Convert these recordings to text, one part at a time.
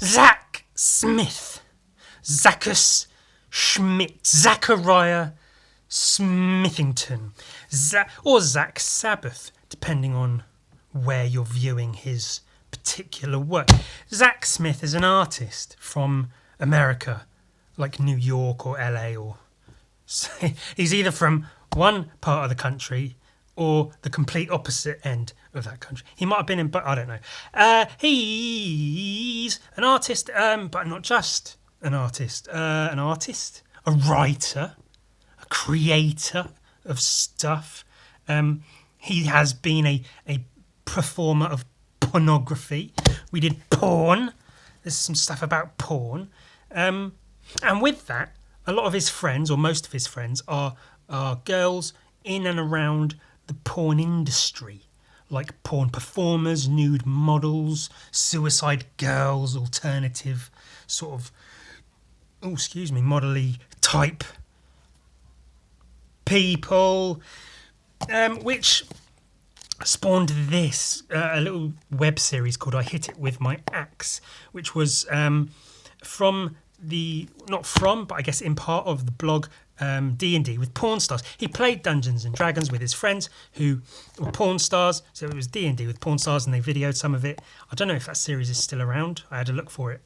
Zak Smith. Zacchus Schmidt. Zachariah Smithington. Or Zak Sabbath, depending on where you're viewing his particular work. Zak Smith is an artist from America, like New York or LA, or he's either from one part of the country or the complete opposite end of that country. He might have been in, but I don't know. He's an artist, but not just an artist. A writer, a creator of stuff. He has been a performer of pornography. We did porn. There's some stuff about porn. And with that, a lot of his friends, or most of his friends, are girls in and around the porn industry, like porn performers, nude models, suicide girls, alternative sort of, modelly type people, which spawned this, a little web series called I Hit It With My Axe, which was but I guess in part of the blog D&D with porn stars. He played Dungeons and Dragons with his friends who were porn stars, so it was D&D with porn stars, and they videoed some of it. I don't know if that series is still around. I had to look for it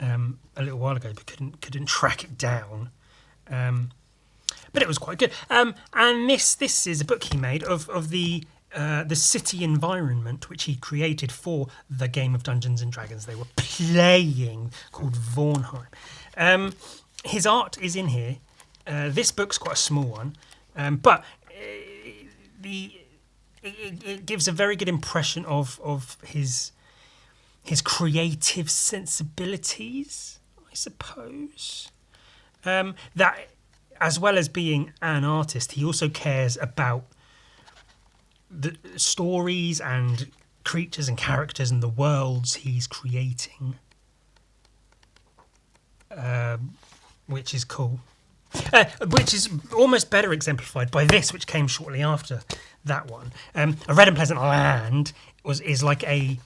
a little while ago, but couldn't track it down. But it was quite good. And this is a book he made of the city environment which he created for the game of Dungeons and Dragons they were playing, called Vornheim. His art is in here. This book's quite a small one, but it gives a very good impression of his creative sensibilities, I suppose. That, as well as being an artist, he also cares about the stories and creatures and characters and the worlds he's creating, which is cool. Which is almost better exemplified by this, which came shortly after that one. A Red and Pleasant Land is like an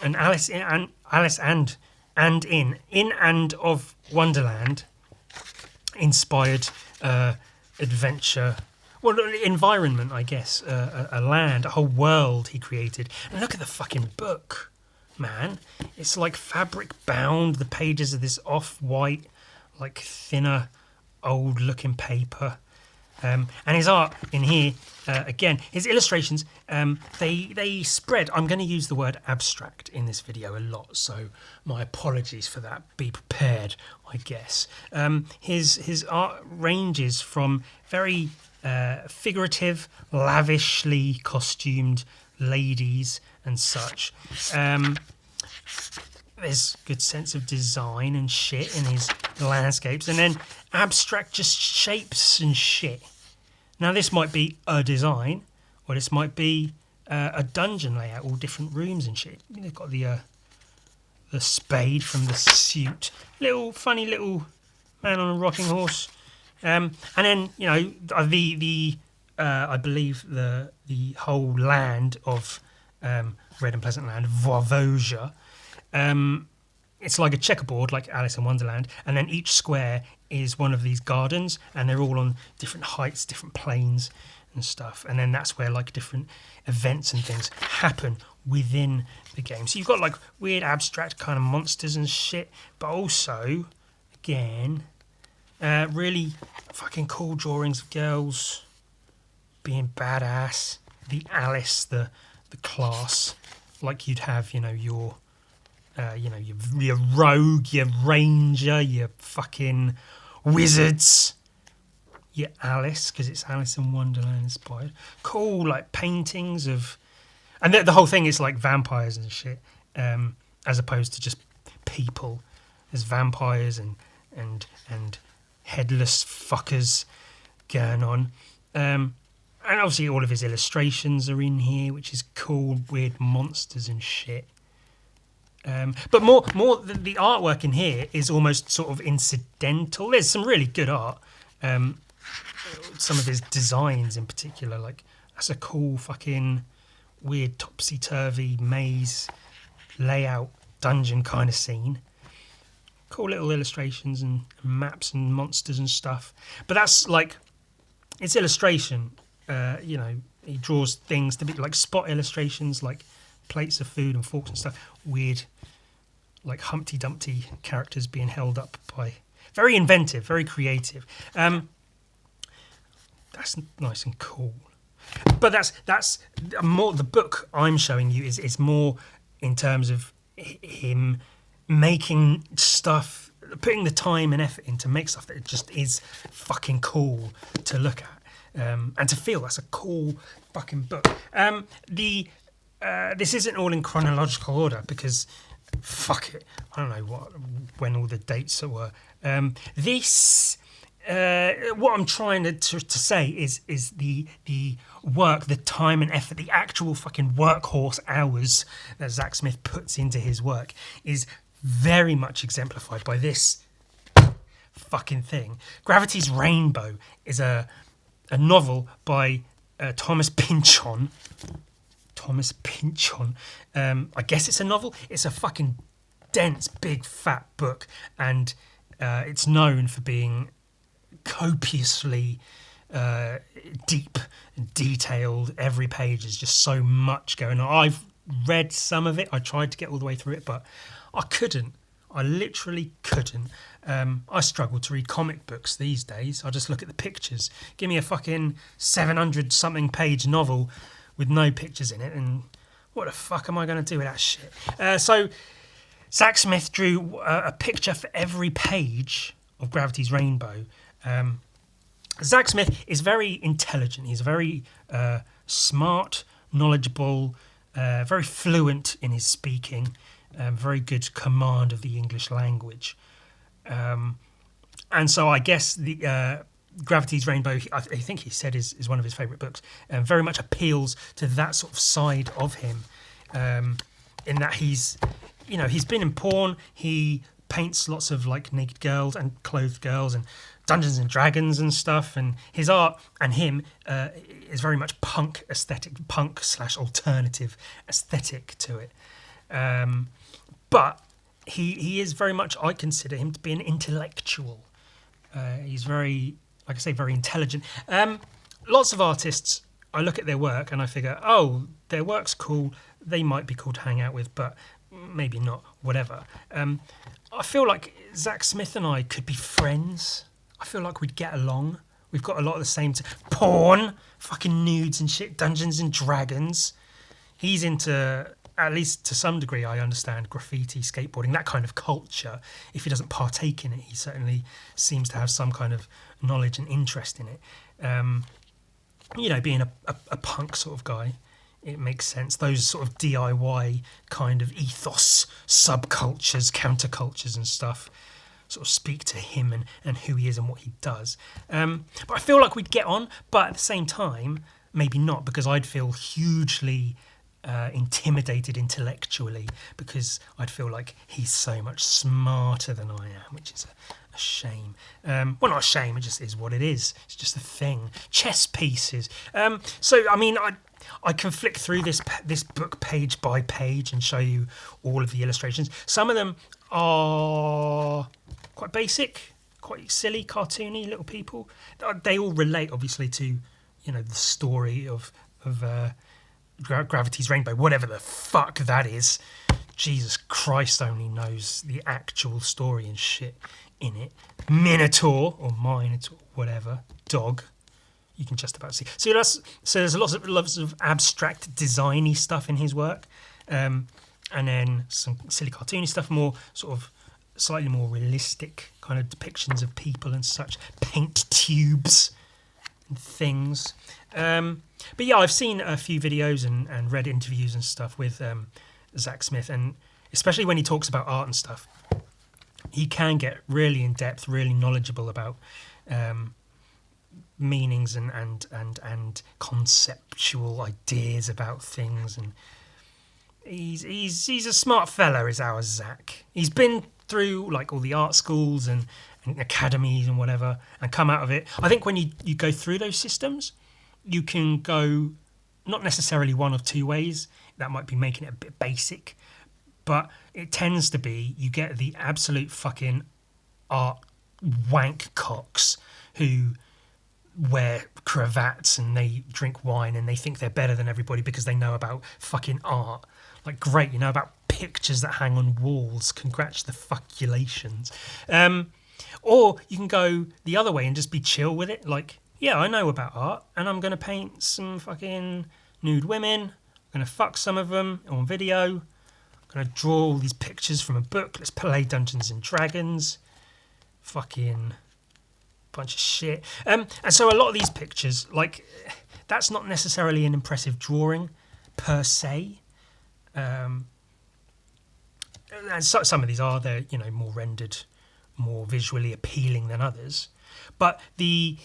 Alice and of Wonderland inspired adventure. Well, environment, I guess, a land, a whole world he created. And look at the fucking book, man. It's like fabric bound. The pages of this off-white, like thinner, old-looking paper. And his art in here, again, his illustrations, they spread. I'm going to use the word abstract in this video a lot, so my apologies for that. Be prepared, I guess. His art ranges from very figurative, lavishly costumed ladies and such. There's good sense of design and shit in his landscapes, and then abstract just shapes and shit. Now this might be a design, or this might be a dungeon layout, all different rooms and shit. They've got the spade from the suit, funny little man on a rocking horse, and then I believe the whole land of Red and Pleasant Land, Voivosia. It's like a checkerboard, like Alice in Wonderland, and then each square is one of these gardens, and they're all on different heights, different planes and stuff, and then that's where like different events and things happen within the game. So you've got like weird abstract kind of monsters and shit, but also, again, really fucking cool drawings of girls being badass. The Alice, the class, like you'd have, your rogue, your ranger, your fucking wizards, your Alice, because it's Alice in Wonderland inspired. Cool, like paintings of, and the whole thing is like vampires and shit, as opposed to just people. There's vampires and headless fuckers going on. And obviously all of his illustrations are in here, which is cool, weird monsters and shit. But more the artwork in here is almost sort of incidental. There's some really good art. Some of his designs in particular, like that's a cool fucking weird topsy-turvy maze layout dungeon kind of scene. Cool little illustrations and maps and monsters and stuff. But that's like, it's illustration. You know, he draws things to be like spot illustrations, like plates of food and forks and stuff. Weird, like Humpty Dumpty characters being held up by... Very inventive, very creative. That's nice and cool. But that's more... The book I'm showing you is more in terms of him making stuff, putting the time and effort in to make stuff that it just is fucking cool to look at. And to feel. That's a cool fucking book. This isn't all in chronological order because fuck it, I don't know when all the dates were. What I'm trying to say is the work, the time and effort, the actual fucking workhorse hours that Zak Smith puts into his work is very much exemplified by this fucking thing. Gravity's Rainbow is a novel by Thomas Pynchon. Thomas Pynchon. I guess it's a novel. It's a fucking dense, big, fat book, and it's known for being copiously deep and detailed. Every page is just so much going on. I've read some of it. I tried to get all the way through it, but I couldn't. I literally couldn't. I struggle to read comic books these days. I just look at the pictures. Give me a fucking 700-something page novel with no pictures in it, and what the fuck am I going to do with that shit? So Zak Smith drew a picture for every page of Gravity's Rainbow. Zak Smith is very intelligent. He's very smart, knowledgeable, very fluent in his speaking, very good command of the English language. And so I guess the Gravity's Rainbow, I think he said is one of his favourite books, and very much appeals to that sort of side of him, in that he's been in porn, he paints lots of like naked girls and clothed girls and Dungeons and Dragons and stuff, and his art and him is very much punk / alternative aesthetic to it. But he is very much, I consider him to be an intellectual. He's very, like I say, very intelligent. Lots of artists, I look at their work and I figure, oh, their work's cool, they might be cool to hang out with, but maybe not, whatever. I feel like Zak Smith and I could be friends. I feel like we'd get along. We've got a lot of the same... porn, fucking nudes and shit, Dungeons and Dragons. He's into, at least to some degree, I understand, graffiti, skateboarding, that kind of culture. If he doesn't partake in it, he certainly seems to have some kind of knowledge and interest in it. Being a punk sort of guy, it makes sense. Those sort of DIY kind of ethos, subcultures, countercultures and stuff sort of speak to him and who he is and what he does. But I feel like we'd get on, but at the same time, maybe not, because I'd feel hugely intimidated intellectually, because I'd feel like he's so much smarter than I am, which is a shame. Well, not a shame, it just is what it is. It's just a thing. Chess pieces. I can flick through this book page by page and show you all of the illustrations. Some of them are quite basic, quite silly, cartoony little people. They all relate, obviously, to the story of Gravity's Rainbow, whatever the fuck that is. Jesus Christ only knows the actual story and shit in it. Minotaur or Minotaur, whatever, dog. You can just about see. So there's lots of abstract, designy stuff in his work, and then some silly, cartoony stuff, more sort of slightly more realistic kind of depictions of people and such, paint tubes and things. But yeah, I've seen a few videos and read interviews and stuff with Zak Smith, and especially when he talks about art and stuff, he can get really in depth, really knowledgeable about meanings and conceptual ideas about things, and he's a smart fella, is our Zak. He's been through like all the art schools and academies and whatever, and come out of it. I think when you go through those systems, you can go not necessarily one of two ways. That might be making it a bit basic, but it tends to be you get the absolute fucking art wank cocks who wear cravats and they drink wine and they think they're better than everybody because they know about fucking art. Like, great, you know about pictures that hang on walls. Congratulations. Or you can go the other way and just be chill with it. Like, yeah, I know about art and I'm going to paint some fucking nude women. I'm going to fuck some of them on video. I'm going to draw all these pictures from a book. Let's play Dungeons and Dragons. Fucking bunch of shit. And so a lot of these pictures, like, that's not necessarily an impressive drawing per se. And so, some of these are, they're, you know, more rendered, more visually appealing than others. But the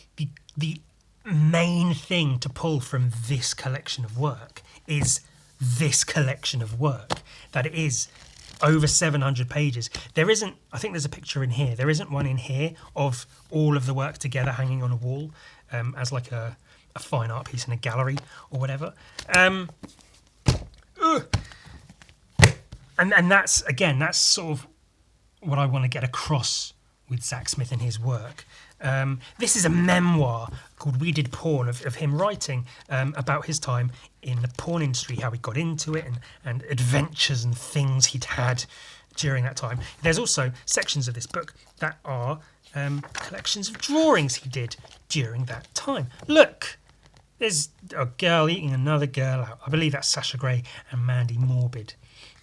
main thing to pull from this collection of work is this collection of work, that it is over 700 pages. There isn't, I think there's a picture in here, there isn't one in here of all of the work together hanging on a wall as like a fine art piece in a gallery or whatever. And that's, again, that's sort of what I want to get across with Zak Smith and his work. This is a memoir called We Did Porn of him writing about his time in the porn industry, how he got into it and adventures and things he'd had during that time. There's also sections of this book that are collections of drawings he did during that time. Look, there's a girl eating another girl out. I believe that's Sasha Grey and Mandy Morbid.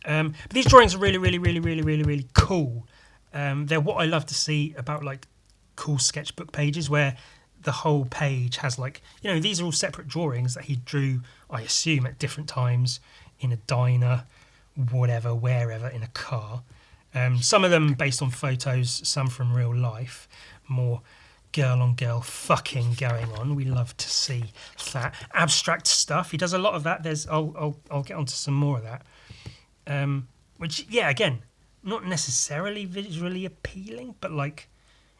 But these drawings are really, really, really, really, really, really cool. They're what I love to see about, like, cool sketchbook pages where the whole page has, like, you know, these are all separate drawings that he drew, I assume, at different times in a diner, whatever, wherever, in a car. Some of them based on photos, some from real life, more girl-on-girl fucking going on. We love to see that. Abstract stuff, he does a lot of that. I'll get onto some more of that. Which, yeah, again, not necessarily visually appealing, but, like,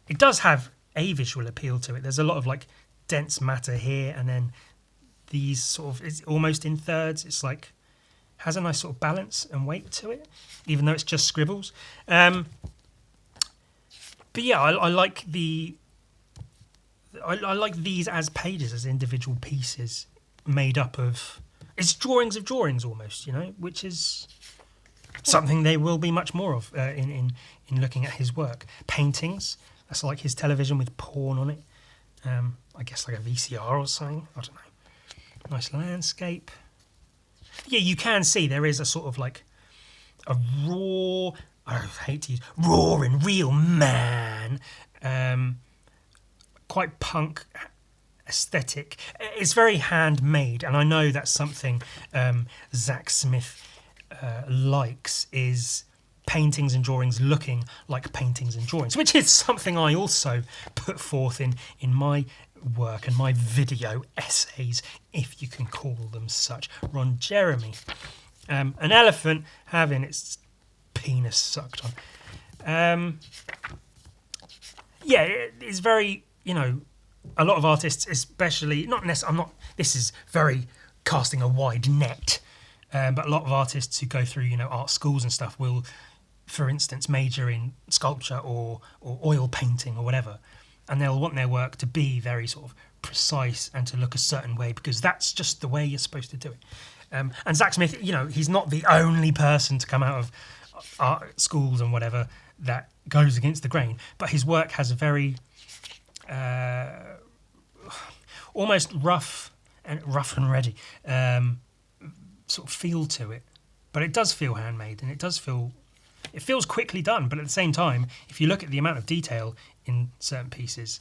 it does have a visual appeal to it. There's a lot of, like, dense matter here, and then these sort of, it's almost in thirds. It's like, has a nice sort of balance and weight to it, even though it's just scribbles. But yeah, I like I like these as pages, as individual pieces made up of, it's drawings of drawings almost, you know, which is something there will be much more of in looking at his work. Paintings, that's like his television with porn on it. I guess like a VCR or something, I don't know. Nice landscape. Yeah, you can see there is a sort of like a raw, I hate to use, raw and real man, quite punk aesthetic. It's very handmade, and I know that's something Zak Smith likes, is paintings and drawings looking like paintings and drawings, which is something I also put forth in my work and my video essays, if you can call them such. Ron Jeremy, an elephant having its penis sucked on. Yeah, it's very, you know, a lot of artists, especially, not necessarily, this is very casting a wide net, but a lot of artists who go through, you know, art schools and stuff will, for instance, major in sculpture or oil painting or whatever, and they'll want their work to be very sort of precise and to look a certain way because that's just the way you're supposed to do it. And Zak Smith, you know, he's not the only person to come out of art schools and whatever that goes against the grain, but his work has a very almost rough and ready sort of feel to it, but it does feel handmade and it feels quickly done. But at the same time, if you look at the amount of detail in certain pieces,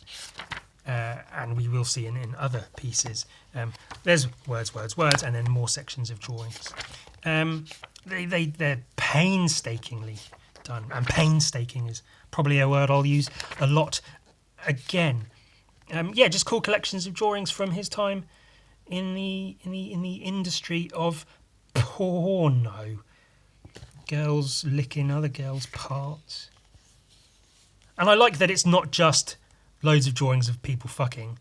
and we will see in other pieces, there's words, and then more sections of drawings. They're painstakingly done, and painstaking is probably a word I'll use a lot again. Yeah, just cool collections of drawings from his time in the industry of porno. Girls licking other girls' parts. And I like that it's not just loads of drawings of people fucking.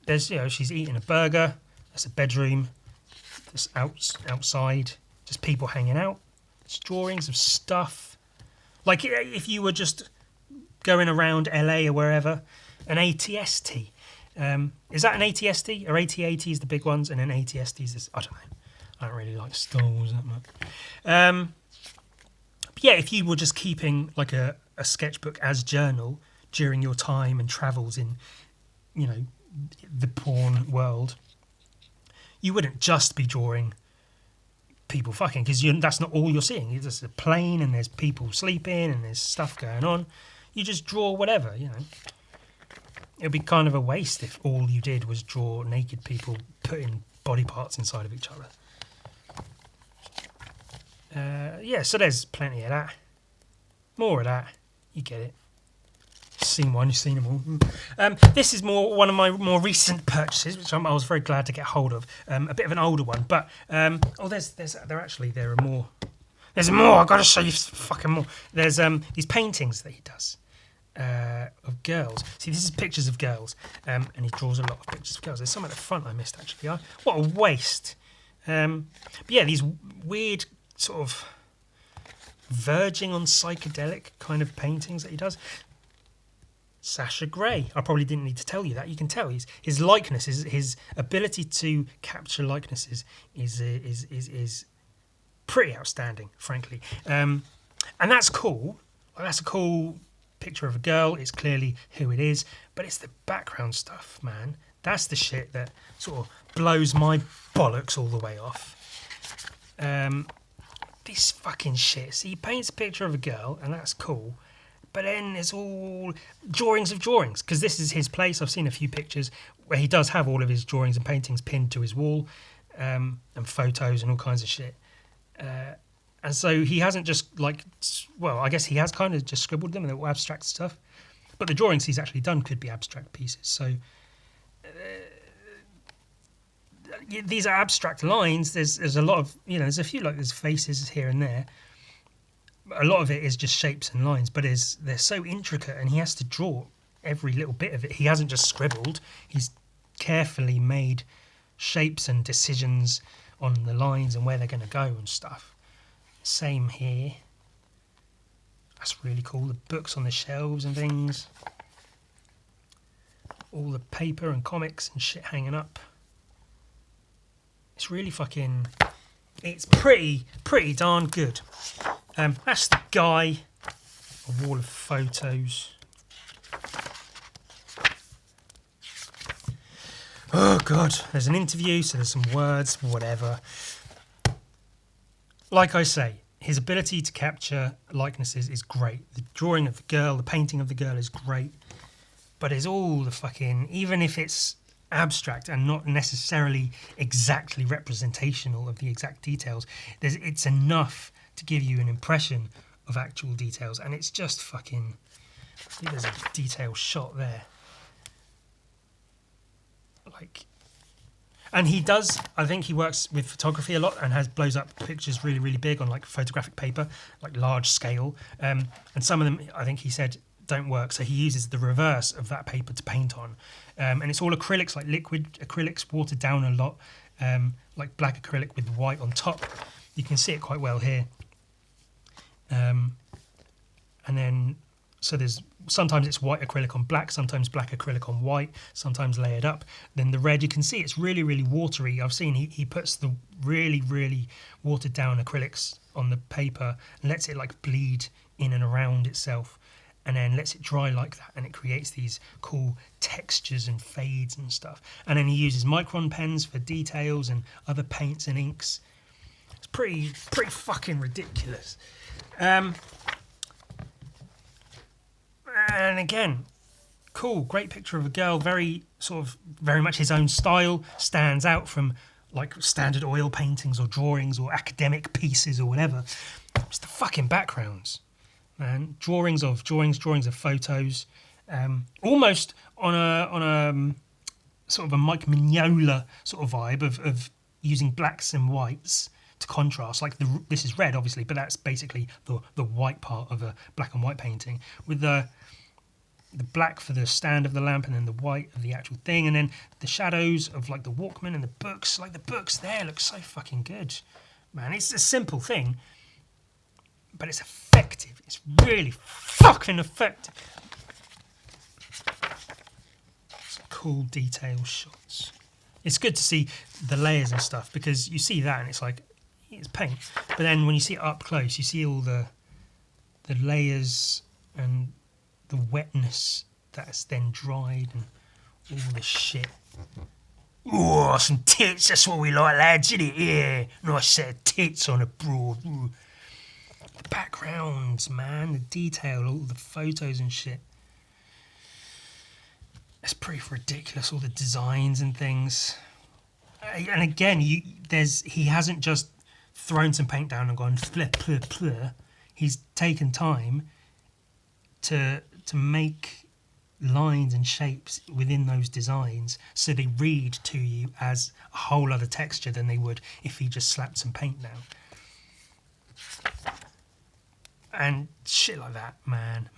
There's, you know, she's eating a burger. There's a bedroom. There's outside, just people hanging out. It's drawings of stuff. Like if you were just going around LA or wherever, an ATST. Is that an ATST? Or AT-ATs the big ones, and then ATSTs is, I don't know. I don't really like Star Wars that much. But yeah, if you were just keeping like a sketchbook as journal during your time and travels in, you know, the porn world, you wouldn't just be drawing people fucking, because that's not all you're seeing. There's a plane and there's people sleeping and there's stuff going on. You just draw whatever, you know. It'd be kind of a waste if all you did was draw naked people putting body parts inside of each other. Yeah, so there's plenty of that. More of that. You get it. Seen one, you've seen them all. This is one of my more recent purchases, which I was very glad to get hold of. A bit of an older one, but there are more. There's more. I've got to show you fucking more. There's these paintings that he does of girls. See, this is pictures of girls, and he draws a lot of pictures of girls. There's some at the front I missed actually. What a waste. But yeah, these weird sort of verging on psychedelic kind of paintings that he does. Sacha Grey. I probably didn't need to tell you that. You can tell his likeness, his ability to capture likenesses is pretty outstanding, frankly. And that's cool. That's a cool picture of a girl. It's clearly who it is, but it's the background stuff, man. That's the shit that sort of blows my bollocks all the way off. This fucking shit. See, he paints a picture of a girl, and that's cool. But then there's all drawings of drawings, because this is his place. I've seen a few pictures where he does have all of his drawings and paintings pinned to his wall, and photos and all kinds of shit. And so he hasn't just I guess he has kind of just scribbled them and they're all abstract stuff. But the drawings he's actually done could be abstract pieces. So these are abstract lines. There's a lot of, there's a few, like there's faces here and there. A lot of it is just shapes and lines, but they're so intricate, and he has to draw every little bit of it. He hasn't just scribbled. He's carefully made shapes and decisions on the lines and where they're going to go and stuff. Same here. That's really cool. The books on the shelves and things. All the paper and comics and shit hanging up. It's really fucking... It's pretty darn good. That's the guy. A wall of photos. Oh god, there's an interview, so there's some words, whatever. Like I say, his ability to capture likenesses is great. The drawing of the girl, the painting of the girl is great. But it's all the fucking... Even if it's abstract and not necessarily exactly representational of the exact details, it's enough to give you an impression of actual details, and it's just fucking... I think there's a detailed shot there. And he does, I think he works with photography a lot and blows up pictures really, really big on like photographic paper, like large scale. And some of them, I think he said, don't work. So he uses the reverse of that paper to paint on. And it's all acrylics, like liquid acrylics, watered down a lot, like black acrylic with white on top. You can see it quite well here. And then, so there's, sometimes it's white acrylic on black, sometimes black acrylic on white, sometimes layered up. Then the red, you can see it's really, really watery. I've seen he puts the really, really watered down acrylics on the paper and lets it like bleed in and around itself, and then lets it dry like that, and it creates these cool textures and fades and stuff. And then he uses micron pens for details and other paints and inks. It's pretty fucking ridiculous. And again, cool, great picture of a girl, very much his own style, stands out from like standard oil paintings or drawings or academic pieces or whatever. It's the fucking backgrounds, man. Drawings of photos, almost on a sort of a Mike Mignola sort of vibe of using blacks and whites to contrast. Like this is red, obviously, but that's basically the white part of a black and white painting, with the black for the stand of the lamp and then the white of the actual thing, and then the shadows of like the Walkman and the books. Like the books there look so fucking good, man. It's a simple thing, but it's effective. It's really fucking effective. Some cool detail shots. It's good to see the layers and stuff, because you see that and it's like, it's paint. But then when you see it up close, you see all the layers and the wetness that's then dried and all the shit. Oh, some tits, that's what we like, lads, isn't it? Yeah, nice set of tits on a broad. Ooh. The backgrounds, man, the detail, all the photos and shit. It's pretty ridiculous, all the designs and things. And again, he hasn't just thrown some paint down and gone flip, flip, flip. He's taken time to make lines and shapes within those designs so they read to you as a whole other texture than they would if he just slapped some paint down. And shit like that, man,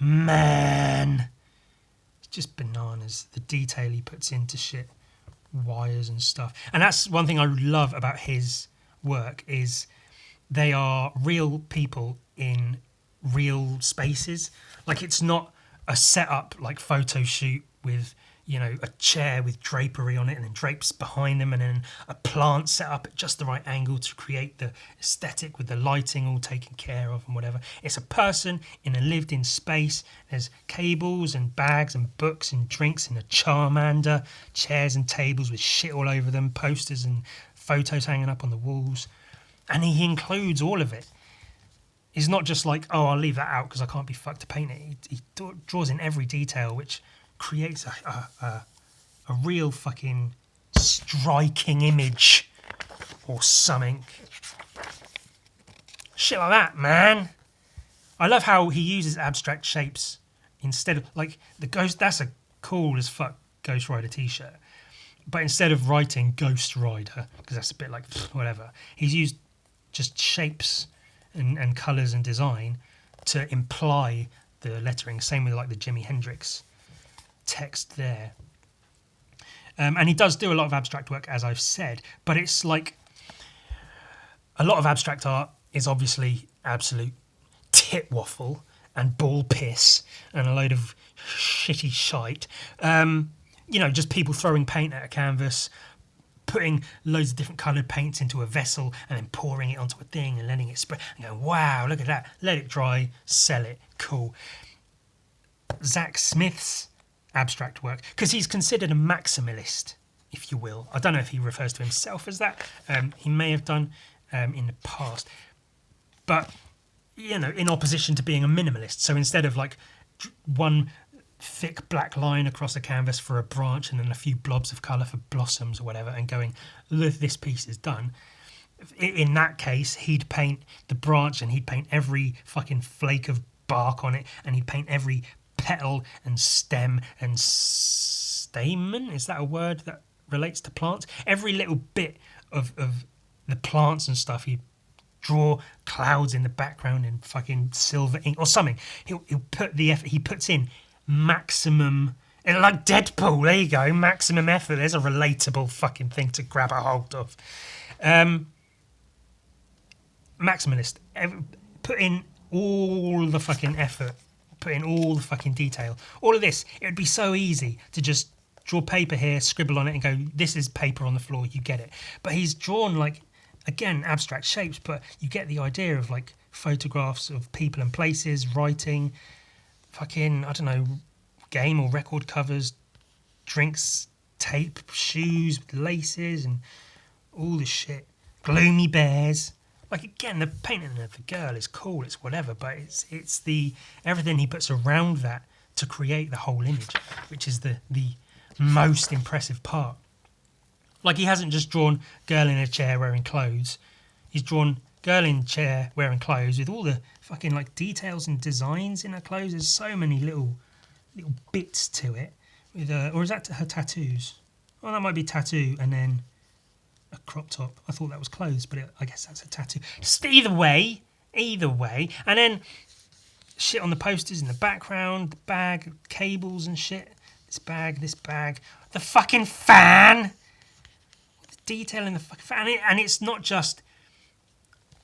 it's just bananas, the detail he puts into shit, wires and stuff. And that's one thing I love about his work, is they are real people in real spaces. Like, it's not a setup like photo shoot with, you know, a chair with drapery on it and then drapes behind them and then a plant set up at just the right angle to create the aesthetic with the lighting all taken care of and whatever. It's a person in a lived in space. There's cables and bags and books and drinks and a Charmander, chairs and tables with shit all over them, posters and photos hanging up on the walls. And he includes all of it. He's not just like, oh, I'll leave that out because I can't be fucked to paint it. He draws in every detail, which creates a real fucking striking image or something. Shit like that, man. I love how he uses abstract shapes instead of, like, the Ghost. That's a cool as fuck Ghost Rider t-shirt. But instead of writing Ghost Rider, because that's a bit like whatever, he's used just shapes and colours and design to imply the lettering. Same with like the Jimi Hendrix text there. And he does do a lot of abstract work, as I've said, but it's like a lot of abstract art is obviously absolute tit waffle and ball piss and a load of shitty shite. You know, just people throwing paint at a canvas, putting loads of different coloured paints into a vessel and then pouring it onto a thing and letting it spread and going, wow, look at that, let it dry, sell it, cool. Zak Smith's abstract work, because he's considered a maximalist, if you will. I don't know if he refers to himself as that. He may have done in the past. But, you know, in opposition to being a minimalist. So instead of like one thick black line across a canvas for a branch and then a few blobs of colour for blossoms or whatever and going, look, this piece is done. In that case, he'd paint the branch and he'd paint every fucking flake of bark on it and he'd paint every petal and stem and stamen. Is that a word that relates to plants? Every little bit of the plants and stuff, he'd draw clouds in the background in fucking silver ink or something. He'll put the effort he puts in. Maximum, like Deadpool, there you go, maximum effort. There's a relatable fucking thing to grab a hold of. Maximalist, put in all the fucking effort, put in all the fucking detail. All of this, it would be so easy to just draw paper here, scribble on it and go, this is paper on the floor, you get it. But he's drawn, like, again, abstract shapes, but you get the idea of like photographs of people and places, writing, fucking, I don't know, game or record covers, drinks, tape, shoes with laces and all this shit. Gloomy bears. Like, again, the painting of the girl is cool, it's whatever, but it's the everything he puts around that to create the whole image, which is the most impressive part. Like, he hasn't just drawn girl in a chair wearing clothes. He's drawn girl in chair wearing clothes with all the fucking like details and designs in her clothes. There's so many little bits to it. With or is that her tattoos? Oh, that might be tattoo and then a crop top. I thought that was clothes, but I guess that's a tattoo. Just either way. And then shit on the posters in the background, the bag, cables and shit. This bag, the fucking fan. The detail in the fucking fan, and it's not just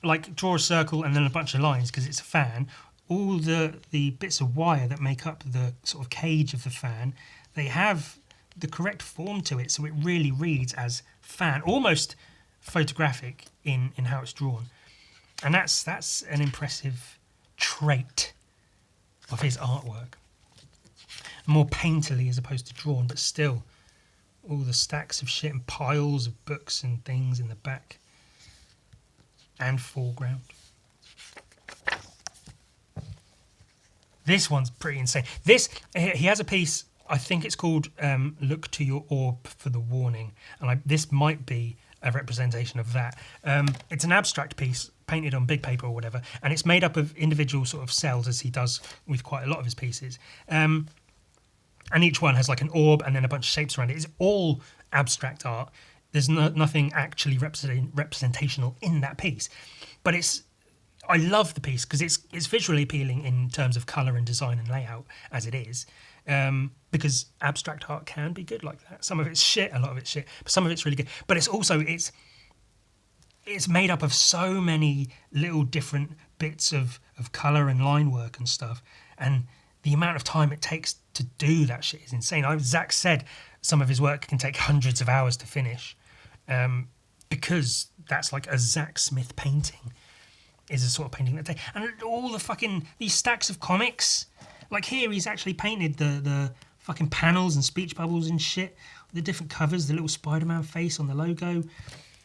like draw a circle and then a bunch of lines because it's a fan. All the bits of wire that make up the sort of cage of the fan, they have the correct form to it, so it really reads as fan, almost photographic in how it's drawn. And that's an impressive trait of his artwork. More painterly as opposed to drawn, but still, all the stacks of shit and piles of books and things in the back and foreground. This one's pretty insane. He has a piece, I think it's called Look to Your Orb for the Warning, and this might be a representation of that. It's an abstract piece painted on big paper or whatever, and it's made up of individual sort of cells, as he does with quite a lot of his pieces. And each one has like an orb and then a bunch of shapes around it. It's all abstract art. There's nothing actually representational in that piece, but I love the piece because it's visually appealing in terms of colour and design and layout as it is, because abstract art can be good like that. Some of it's shit, a lot of it's shit, but some of it's really good. But it's also it's made up of so many little different bits of colour and line work and stuff, and the amount of time it takes to do that shit is insane. Zak said some of his work can take hundreds of hours to finish, because that's like a Zak Smith painting. Is a sort of painting that day, and all the fucking these stacks of comics. Like here, he's actually painted the fucking panels and speech bubbles and shit. The different covers, the little Spider-Man face on the logo.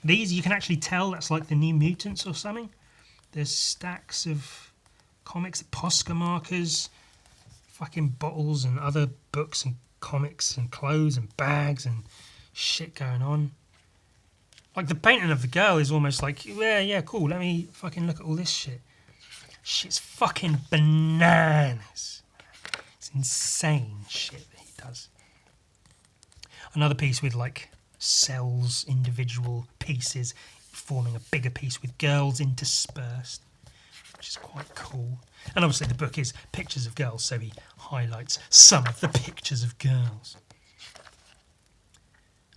These you can actually tell that's like the New Mutants or something. There's stacks of comics, Posca markers, fucking bottles and other books and comics and clothes and bags and shit going on. Like the painting of the girl is almost like, yeah, cool, let me fucking look at all this shit. Shit's fucking bananas. It's insane shit that he does. Another piece with like cells, individual pieces, forming a bigger piece with girls interspersed, which is quite cool. And obviously the book is pictures of girls, so he highlights some of the pictures of girls.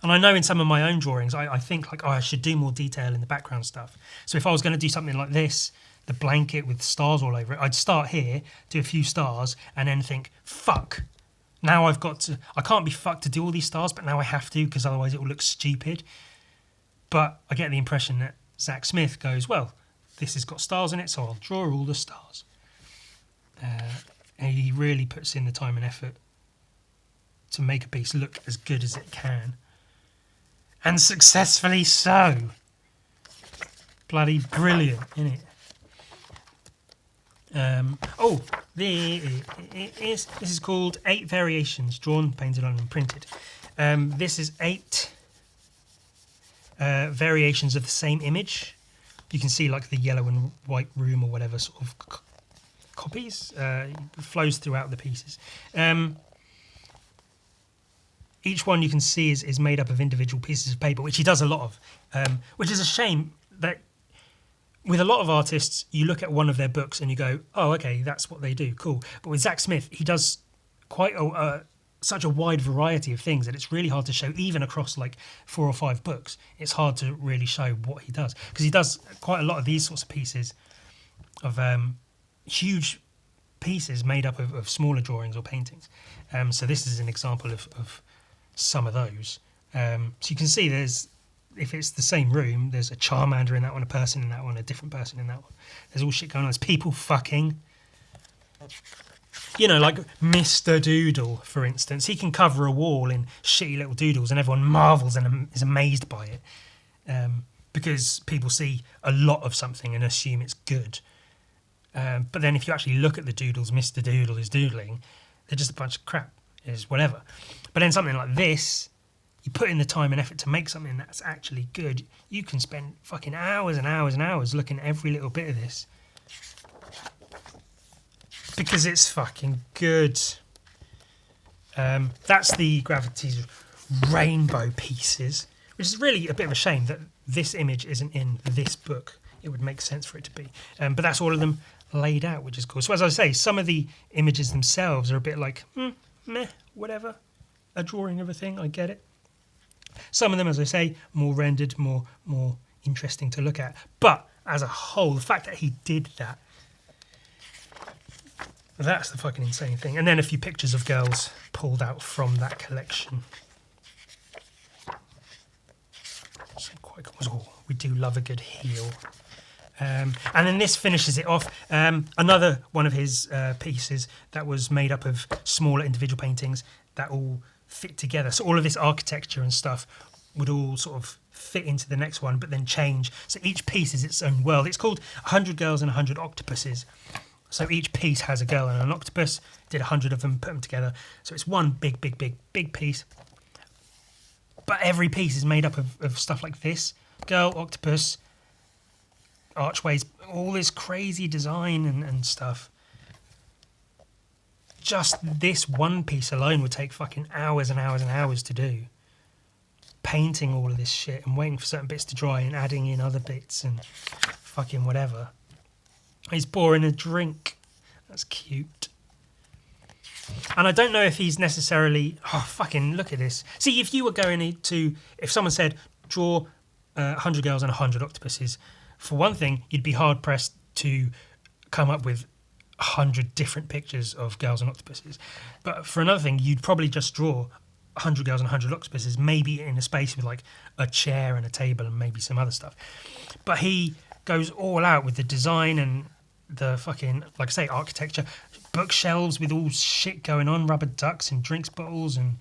And I know in some of my own drawings, I think like, I should do more detail in the background stuff. So if I was going to do something like this, the blanket with stars all over it, I'd start here, do a few stars, and then think, fuck, now I can't be fucked to do all these stars, but now I have to, because otherwise it will look stupid. But I get the impression that Zak Smith goes, well, this has got stars in it, so I'll draw all the stars. And he really puts in the time and effort to make a piece look as good as it can. And successfully so. Bloody brilliant, isn't it? This is called 8 Variations, drawn, painted on and printed. This is 8 variations of the same image. You can see like the yellow and white room or whatever sort of copies. It flows throughout the pieces. Each one you can see is made up of individual pieces of paper, which he does a lot of, which is a shame that with a lot of artists, you look at one of their books and you go, oh, okay, that's what they do, cool. But with Zak Smith, he does quite such a wide variety of things that it's really hard to show, even across like 4 or 5 books. It's hard to really show what he does, because he does quite a lot of these sorts of pieces of huge pieces made up of smaller drawings or paintings. So this is an example of some of those. So you can see if it's the same room, there's a Charmander in that one, a person in that one, a different person in that one. There's all shit going on. There's people fucking. You know, like Mr. Doodle, for instance. He can cover a wall in shitty little doodles and everyone marvels and is amazed by it. Because people see a lot of something and assume it's good. But then if you actually look at the doodles Mr. Doodle is doodling, they're just a bunch of crap. It's whatever. But then something like this, you put in the time and effort to make something that's actually good, you can spend fucking hours and hours and hours looking at every little bit of this. Because it's fucking good. That's the Gravity's Rainbow Pieces, which is really a bit of a shame that this image isn't in this book. It would make sense for it to be. But that's all of them laid out, which is cool. So as I say, some of the images themselves are a bit like, meh, whatever. A drawing of a thing, I get it. Some of them, as I say, more rendered, more interesting to look at. But as a whole, the fact that he did that, that's the fucking insane thing. And then a few pictures of girls pulled out from that collection. So quite cool. Oh, we do love a good heel. And then this finishes it off. Another one of his pieces that was made up of smaller individual paintings that all fit together. So all of this architecture and stuff would all sort of fit into the next one, but then change. So each piece is its own world. It's called 100 Girls and 100 Octopuses. So each piece has a girl and an octopus. Did 100 of them, put them together. So it's one big piece. But every piece is made up of stuff like this. Girl, octopus, archways, all this crazy design and stuff. Just this one piece alone would take fucking hours and hours and hours to do. Painting all of this shit and waiting for certain bits to dry and adding in other bits and fucking whatever. He's pouring a drink. That's cute. And I don't know if he's necessarily... Oh, fucking look at this. See, if you were going to... If someone said, draw 100 girls and 100 octopuses, for one thing, you'd be hard-pressed to come up with 100 different pictures of girls and octopuses. But for another thing, you'd probably just draw 100 girls and 100 octopuses, maybe in a space with like a chair and a table and maybe some other stuff. But he goes all out with the design and the fucking, like I say, architecture, bookshelves with all shit going on, rubber ducks and drinks bottles and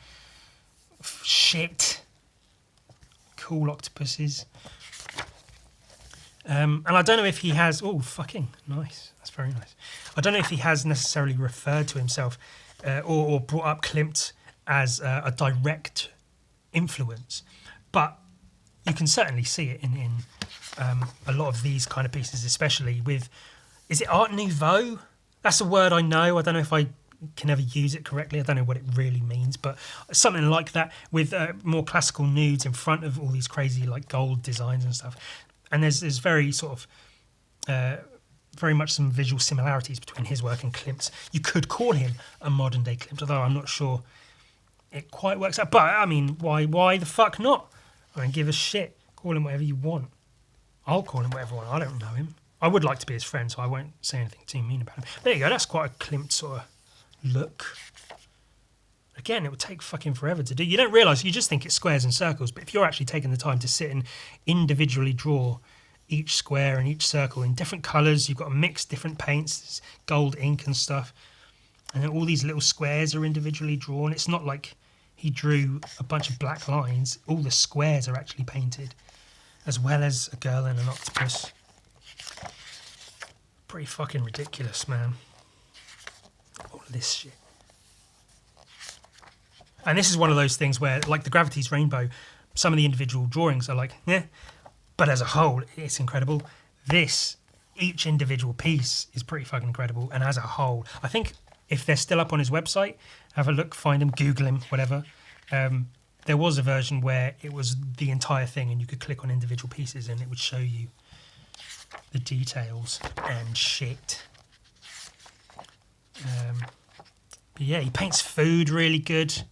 shit. Cool octopuses. And I don't know if he has... Oh, fucking nice. That's very nice. I don't know if he has necessarily referred to himself or brought up Klimt as a direct influence. But you can certainly see it in a lot of these kind of pieces, especially with... Is it Art Nouveau? That's a word I know. I don't know if I can ever use it correctly. I don't know what it really means, but something like that with more classical nudes in front of all these crazy like gold designs and stuff. And there's very sort of, very much some visual similarities between his work and Klimt's. You could call him a modern day Klimt, although I'm not sure it quite works out. But I mean, why the fuck not? I mean, give a shit. Call him whatever you want. I'll call him whatever I want. I don't know him. I would like to be his friend, so I won't say anything too mean about him. There you go. That's quite a Klimt sort of look. Again, it would take fucking forever to do. You don't realise, you just think it's squares and circles, but if you're actually taking the time to sit and individually draw each square and each circle in different colours, you've got to mix different paints, gold ink and stuff, and then all these little squares are individually drawn. It's not like he drew a bunch of black lines. All the squares are actually painted, as well as a girl and an octopus. Pretty fucking ridiculous, man. All of this shit. And this is one of those things where, like the Gravity's Rainbow, some of the individual drawings are like, yeah, but as a whole, it's incredible. This, each individual piece is pretty fucking incredible. And as a whole, I think if they're still up on his website, have a look, find him, Google him, whatever. There was a version where it was the entire thing and you could click on individual pieces and it would show you the details and shit. But yeah, he paints food really good.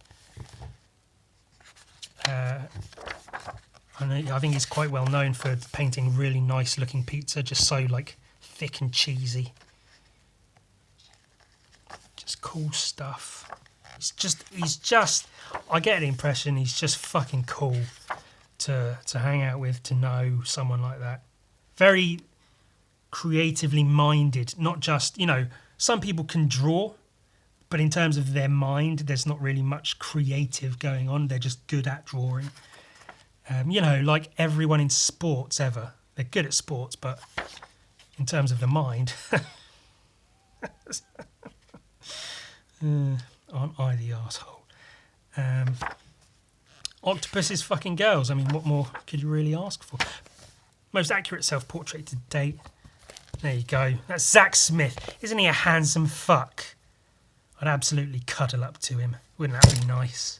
I think he's quite well known for painting really nice looking pizza, just so like thick and cheesy. Just cool stuff. He's just I get the impression he's just fucking cool to hang out with, to know someone like that. Very creatively minded, not just, you know, some people can draw, but in terms of their mind, there's not really much creative going on. They're just good at drawing. You know, like everyone in sports ever. They're good at sports, but in terms of the mind, aren't I the arsehole? Octopus's fucking girls. I mean, what more could you really ask for? Most accurate self-portrait to date. There you go. That's Zak Smith. Isn't he a handsome fuck? I'd absolutely cuddle up to him. Wouldn't that be nice?